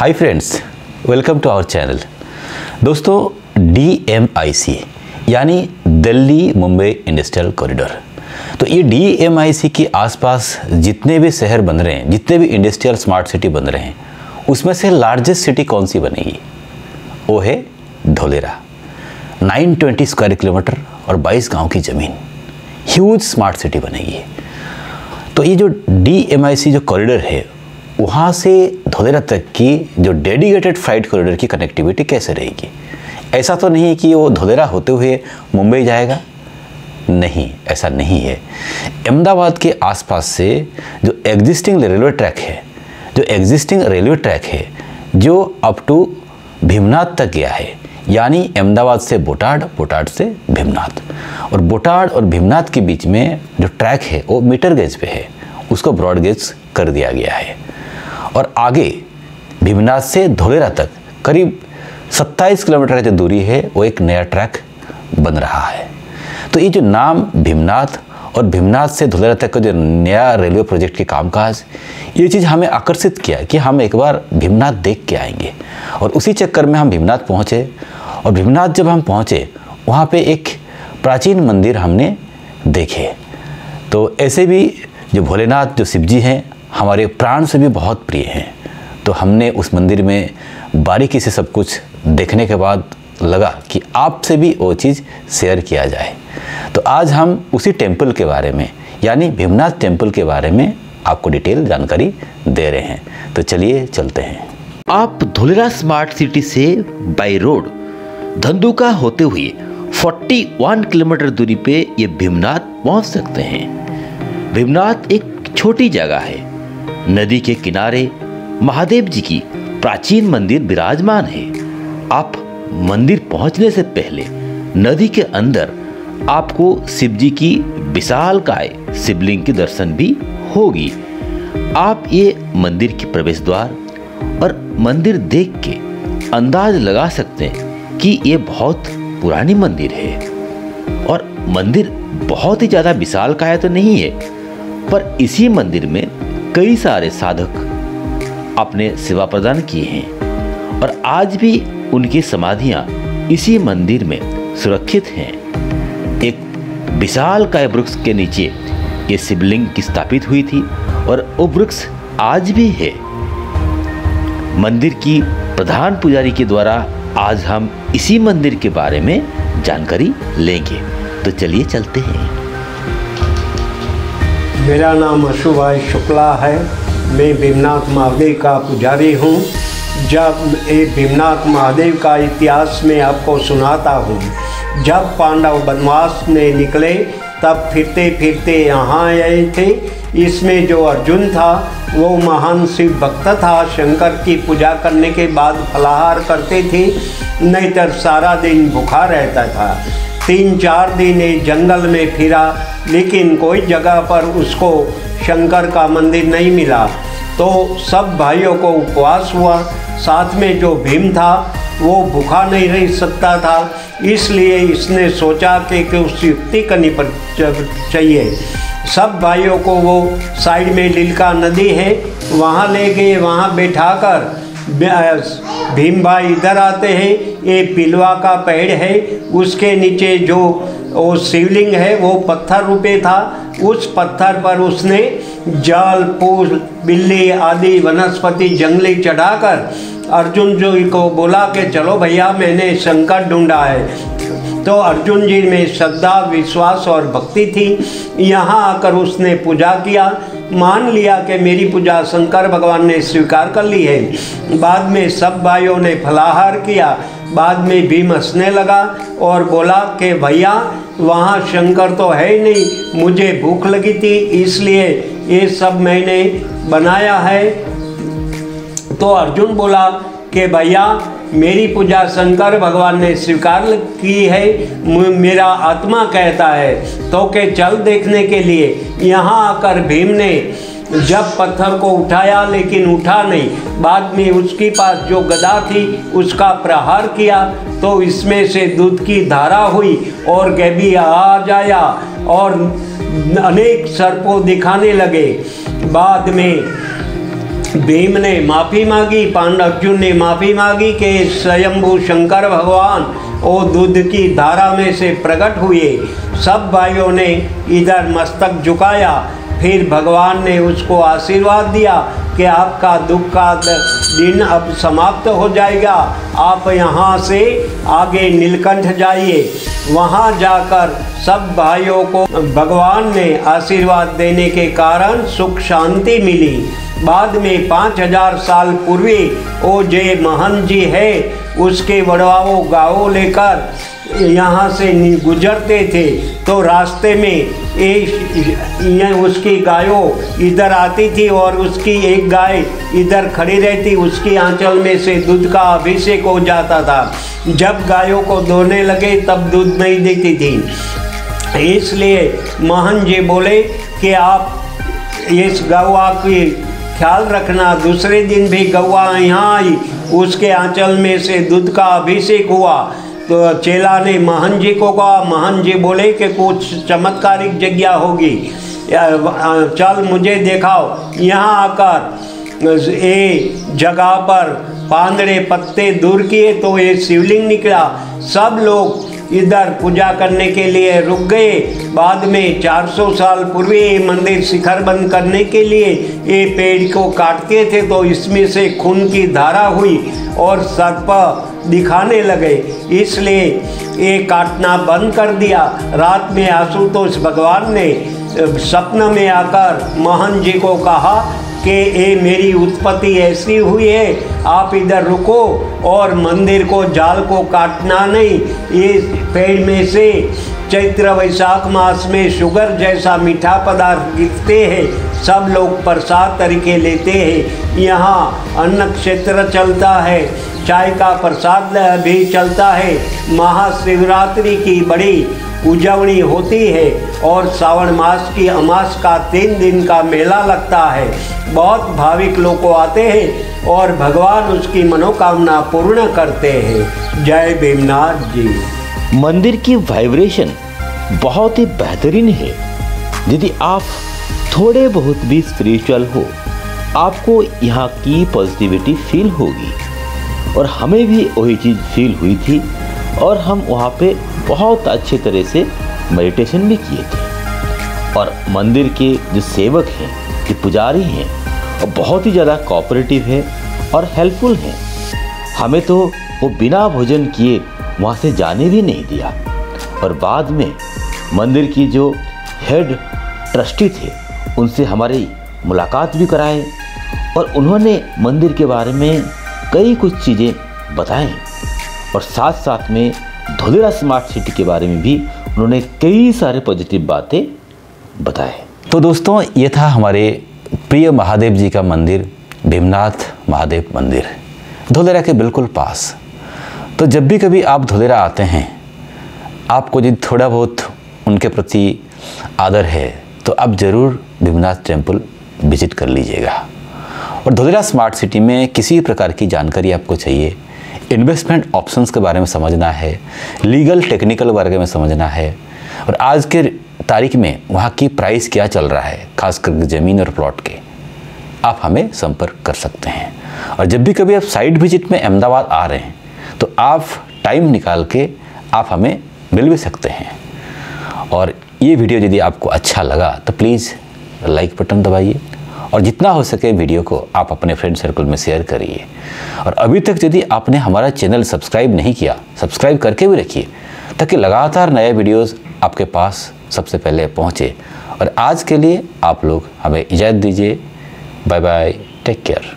Hi friends, welcome to our channel. दोस्तों, DMIC यानी Delhi Mumbai industrial corridor, तो ये DMIC के आसपास जितने भी शहर बन रहे हैं, जितने भी इंडस्ट्रियल स्मार्ट सिटी बन रहे हैं, उसमें से लार्जेस्ट सिटी कौन सी बनेगी? वो है धोलेरा। 920 स्क्वायर किलोमीटर और 22 गांव की ज़मीन, ह्यूज स्मार्ट सिटी बनेगी। तो ये जो DMIC जो कॉरिडोर है, वहाँ से धोलेरा तक की जो डेडिकेटेड फ्लाइट कॉरिडोर की कनेक्टिविटी कैसे रहेगी? ऐसा तो नहीं है कि वो धोलेरा होते हुए मुंबई जाएगा, नहीं, ऐसा नहीं है। अहमदाबाद के आसपास से जो एग्जिस्टिंग रेलवे ट्रैक है, जो अप टू भीमनाथ तक गया है, यानी अहमदाबाद से बोटाड, बोटाड से भीमनाथ, और बोटाड और भीमनाथ के बीच में जो ट्रैक है वो मीटर गेज पे है, उसको ब्रॉड गेज कर दिया गया है। और आगे भीमनाथ से धोलेरा तक करीब 27 किलोमीटर की जो दूरी है, वो एक नया ट्रैक बन रहा है। तो ये जो नाम भीमनाथ और भीमनाथ से धोलेरा तक का जो नया रेलवे प्रोजेक्ट के कामकाज, ये चीज़ हमें आकर्षित किया कि हम एक बार भीमनाथ देख के आएंगे। और उसी चक्कर में हम भीमनाथ पहुँचे, और भीमनाथ जब हम पहुँचे, वहाँ पे एक प्राचीन मंदिर हमने देखे। तो ऐसे भी जो भोलेनाथ, जो शिव जी हैं, हमारे प्राण से भी बहुत प्रिय हैं। तो हमने उस मंदिर में बारीकी से सब कुछ देखने के बाद लगा कि आपसे भी वो चीज़ शेयर किया जाए। तो आज हम उसी टेम्पल के बारे में, यानी भीमनाथ टेम्पल के बारे में आपको डिटेल जानकारी दे रहे हैं। तो चलिए चलते हैं। आप धोलेरा स्मार्ट सिटी से बाई रोड धंधुका होते हुए 41 किलोमीटर दूरी पे ये भीमनाथ पहुंच सकते हैं। भीमनाथ एक छोटी जगह है। नदी के किनारे महादेव जी की प्राचीन मंदिर विराजमान है। आप मंदिर पहुंचने से पहले नदी के अंदर आपको शिव जी की विशालकाय शिवलिंग के दर्शन भी होगी। आप ये मंदिर के प्रवेश द्वार और मंदिर देख के अंदाज लगा सकते हैं कि ये बहुत पुरानी मंदिर है। और मंदिर बहुत ही ज़्यादा विशालकाय तो नहीं है, पर इसी मंदिर में कई सारे साधक अपने सेवा प्रदान किए हैं, और आज भी उनकी समाधियां इसी मंदिर में सुरक्षित हैं। एक विशालकाय वृक्ष के नीचे ये शिवलिंग की स्थापित हुई थी, और वो वृक्ष आज भी है। मंदिर की प्रधान पुजारी के द्वारा आज हम इसी मंदिर के बारे में जानकारी लेंगे। तो चलिए चलते हैं। मेरा नाम अशुभाई शुक्ला है। मैं भीमनाथ महादेव का पुजारी हूँ। जब ये भीमनाथ महादेव का इतिहास मैं आपको सुनाता हूँ। जब पांडव वनवास में निकले, तब फिरते फिरते यहाँ आए थे। इसमें जो अर्जुन था, वो महान शिव भक्त था। शंकर की पूजा करने के बाद फलाहार करते थे, नहीं तो सारा दिन भूखा रहता था। 3-4 दिन जंगल में फिरा, लेकिन कोई जगह पर उसको शंकर का मंदिर नहीं मिला। तो सब भाइयों को उपवास हुआ। साथ में जो भीम था, वो भूखा नहीं रह सकता था, इसलिए इसने सोचा कि उस युक्ति करनी चाहिए। सब भाइयों को वो साइड में लिलका नदी है, वहाँ ले गए। वहाँ बैठाकर भीम भाई इधर आते हैं। ये पिलवा का पेड़ है, उसके नीचे जो वो शिवलिंग है, वो पत्थर रूपे था। उस पत्थर पर उसने जल, फूल, बिल्ली आदि वनस्पति जंगली चढ़ाकर अर्जुन जी को बोला कि चलो भैया, मैंने शंकर ढूंढा है। तो अर्जुन जी में श्रद्धा, विश्वास और भक्ति थी। यहाँ आकर उसने पूजा किया, मान लिया कि मेरी पूजा शंकर भगवान ने स्वीकार कर ली है। बाद में सब भाइयों ने फलाहार किया। बाद में भीम हंसने लगा और बोला कि भैया, वहाँ शंकर तो है ही नहीं, मुझे भूख लगी थी, इसलिए ये सब मैंने बनाया है। तो अर्जुन बोला कि भैया, मेरी पूजा शंकर भगवान ने स्वीकार की है, मेरा आत्मा कहता है तो के चल देखने के लिए। यहाँ आकर भीम ने जब पत्थर को उठाया, लेकिन उठा नहीं। बाद में उसके पास जो गदा थी, उसका प्रहार किया, तो इसमें से दूध की धारा हुई और गैबी आ जाया और अनेक सर्पों दिखाने लगे। बाद में भीम ने माफ़ी मांगी, अर्जुन ने माफ़ी मांगी कि स्वयंभू शंकर भगवान वो दूध की धारा में से प्रकट हुए। सब भाइयों ने इधर मस्तक झुकाया। फिर भगवान ने उसको आशीर्वाद दिया कि आपका दुख का दिन अब समाप्त हो जाएगा, आप यहाँ से आगे नीलकंठ जाइए। वहाँ जाकर सब भाइयों को भगवान ने आशीर्वाद देने के कारण सुख शांति मिली। बाद में 5000 साल पूर्वी वो जय महन जी है, उसके वड़वाओ गाँव लेकर यहाँ से गुजरते थे तो रास्ते में उसकी गायों इधर आती थी और उसकी एक गाय इधर खड़ी रहती, उसकी आंचल में से दूध का अभिषेक हो जाता था। जब गायों को दोहने लगे तब दूध नहीं देती थी, इसलिए महन जी बोले कि आप इस गौवा की ख्याल रखना। दूसरे दिन भी गौवा यहाँ आई, उसके आंचल में से दूध का अभिषेक हुआ। तो चेला ने महन जी को कहा, महन जी बोले कि कुछ चमत्कारिक जगह होगी, चल मुझे दिखाओ। यहाँ आकर ये जगह पर पांदड़े पत्ते दूर किए तो ये शिवलिंग निकला। सब लोग इधर पूजा करने के लिए रुक गए। बाद में 400 साल पूर्व ये मंदिर शिखर बंद करने के लिए ये पेड़ को काटते थे तो इसमें से खून की धारा हुई और सर्प दिखाने लगे, इसलिए ये काटना बंद कर दिया। रात में आशुतोष भगवान ने सपने में आकर महन जी को कहा कि ये मेरी उत्पत्ति ऐसी हुई है, आप इधर रुको और मंदिर को जाल को काटना नहीं। ये पेड़ में से चैत्र वैशाख मास में शुगर जैसा मीठा पदार्थ गिरते हैं, सब लोग प्रसाद तरीके लेते हैं। यहाँ अन्न क्षेत्र चलता है, चाय का प्रसाद भी चलता है। महाशिवरात्रि की बड़ी उजवनी होती है और श्रावण मास की अमास का 3 दिन का मेला लगता है। बहुत भाविक लोग आते हैं और भगवान उसकी मनोकामना पूर्ण करते हैं। जय भीमनाथ जी। मंदिर की वाइब्रेशन बहुत ही बेहतरीन है। यदि आप थोड़े बहुत भी स्पिरिचुअल हो, आपको यहाँ की पॉजिटिविटी फील होगी और हमें भी वही चीज़ फील हुई थी और हम वहाँ पे बहुत अच्छे तरह से मेडिटेशन भी किए थे। और मंदिर के जो सेवक हैं, जो पुजारी हैं, वो बहुत ही ज़्यादा कोऑपरेटिव है और हेल्पफुल हैं। हमें तो वो बिना भोजन किए वहाँ से जाने भी नहीं दिया। और बाद में मंदिर की जो हेड ट्रस्टी थे उनसे हमारी मुलाकात भी कराए और उन्होंने मंदिर के बारे में कई कुछ चीज़ें बताएं और साथ साथ में धोलेरा स्मार्ट सिटी के बारे में भी उन्होंने कई सारे पॉजिटिव बातें बताए। तो दोस्तों, ये था हमारे प्रिय महादेव जी का मंदिर, भीमनाथ महादेव मंदिर, धोलेरा के बिल्कुल पास। तो जब भी कभी आप धोलेरा आते हैं, आपको यदि थोड़ा बहुत उनके प्रति आदर है तो आप ज़रूर भीमनाथ टेम्पल विजिट कर लीजिएगा। और धोलेरा स्मार्ट सिटी में किसी प्रकार की जानकारी आपको चाहिए, इन्वेस्टमेंट ऑप्शंस के बारे में समझना है, लीगल टेक्निकल बारे में समझना है, और आज के तारीख में वहाँ की प्राइस क्या चल रहा है, खास करके ज़मीन और प्लॉट के, आप हमें संपर्क कर सकते हैं। और जब भी कभी आप साइट विजिट में अहमदाबाद आ रहे हैं तो आप टाइम निकाल के आप हमें मिल भी सकते हैं। और ये वीडियो यदि आपको अच्छा लगा तो प्लीज़ लाइक बटन दबाइए और जितना हो सके वीडियो को आप अपने फ्रेंड सर्कल में शेयर करिए। और अभी तक यदि आपने हमारा चैनल सब्सक्राइब नहीं किया, सब्सक्राइब करके भी रखिए ताकि लगातार नए वीडियोस आपके पास सबसे पहले पहुँचे। और आज के लिए आप लोग हमें इजाज़त दीजिए। Bye bye, take care.